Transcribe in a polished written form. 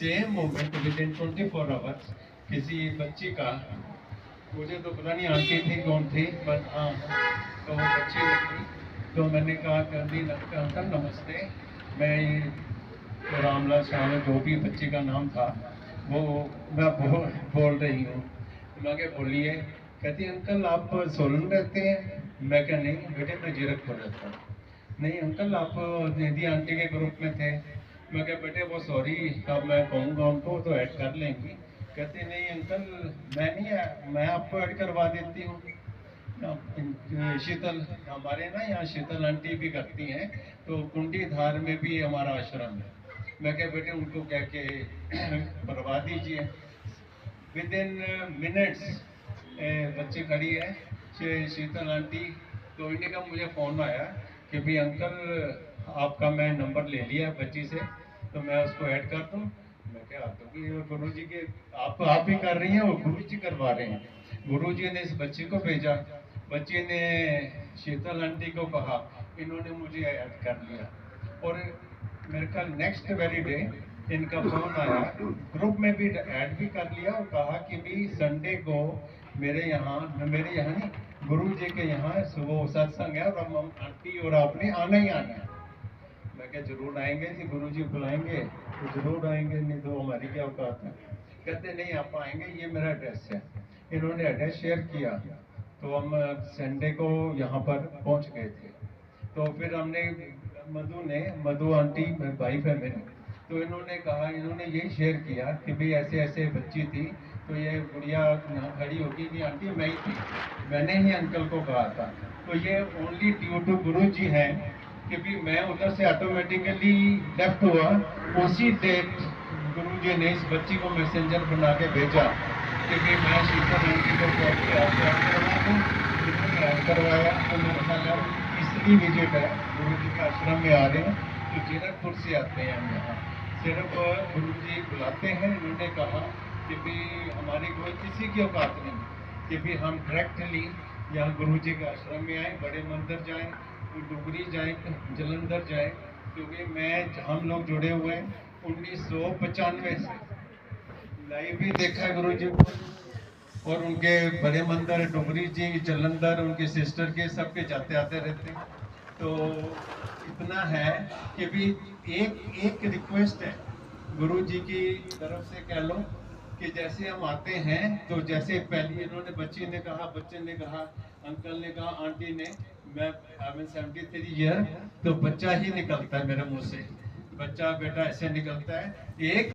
Same moment with in 24 hours किसी बच्ची का, मुझे तो पता नहीं आंटी थी कौन थी, बट हाँ तो वो बच्ची निकली। तो मैंने कहा अंकल नमस्ते, मैं तो रामलाल श्याम जो भी बच्ची का नाम था वो मैं बोल रही हूँ। मैं क्या बोलिए, कहती अंकल आप सोलन रहते हैं? मैं क्या नहीं बेटे मैं जीरकपुर रहता हूँ। नहीं अंकल आप दीदी आंटी के ग्रुप में थे। मैं क्या बेटे वो सॉरी अब मैं कहूँगा उनको तो ऐड कर लेंगी। कहते नहीं अंकल मैं नहीं, मैं आपको ऐड करवा देती हूँ। शीतल हमारे ना यहाँ शीतल आंटी भी करती हैं, तो कुंडी धार में भी हमारा आश्रम है। मैं क्या बेटे उनको कह के करवा दीजिए। विद इन मिनट्स बच्ची खड़ी है शीतल आंटी। तो इन्हीं का मुझे फ़ोन आया कि भाई अंकल आपका मैं नंबर ले लिया बच्ची से, तो मैं उसको ऐड कर दूँ। मैं क्या तो कि गुरु जी के आप ही कर रही हैं, वो गुरु जी करवा रहे हैं। गुरु जी ने इस बच्ची को भेजा, बच्ची ने शीतल आंटी को कहा, इन्होंने मुझे ऐड कर लिया। और मेरे ख्याल नेक्स्ट वेरी डे इनका फोन आया, ग्रुप में भी ऐड भी कर लिया और कहा कि भी संडे को मेरे यहाँ नहीं गुरु जी के यहाँ सुबह सत्संग है और हम आंटी और आपने आना ही आना है। मैं क्या जरूर आएंगे जी, गुरु जी बुलाएंगे तो जरूर आएंगे, नहीं तो हमारी क्या औकात है। कहते नहीं आप आएंगे, ये मेरा एड्रेस है। इन्होंने एड्रेस शेयर किया, तो हम संडे को यहाँ पर पहुँच गए थे। तो फिर हमने मधु आंटी वाइफ है मेरी, तो इन्होंने कहा, इन्होंने यही शेयर किया कि भाई ऐसे ऐसे बच्ची थी, तो ये गुड़िया यहाँ खड़ी होगी कि आंटी मैं ही थी, मैंने ही अंकल को कहा था। तो ये ओनली ड्यू टू गुरु जी हैं कि भी मैं उधर से ऑटोमेटिकली लेफ्ट हुआ, उसी डेट गुरु जी ने इस बच्ची को मैसेंजर बना के भेजा कि भी मैं शीतल आंटी को कॉल के आपसे ऐड करवा दूँ। इन्होंने ऐड करवाया। तो मेरे ख्याल तीसरी विजिट है, गुरु जी के आश्रम में आ रहे हैं, तो जीरकपुर से आते हैं हम यहाँ, सिर्फ गुरु जी बुलाते हैं। इन्होंने कहा कि भी हमारी कोई किसी की औकात नहीं कि भी हम डायरेक्टली यहाँ गुरु जी के आश्रम में आए, बड़े मंदिर जाएं, डुगरी जाएं, जलंधर जाएं, क्योंकि हम लोग जुड़े हुए हैं 1995 से, लाइव भी देखा है गुरु जी को, और उनके बड़े मंदिर डुगरी जी जलंधर उनके सिस्टर के सबके जाते आते रहते हैं। तो इतना है कि भी एक रिक्वेस्ट है गुरु जी की तरफ से, कह लो कि जैसे हम आते हैं तो जैसे पहले इन्होंने बच्चे ने कहा अंकल ने कहा आंटी ने, मैं 73 ईयर, तो बच्चा ही निकलता है मेरे मुंह से, बच्चा बेटा ऐसे निकलता है। एक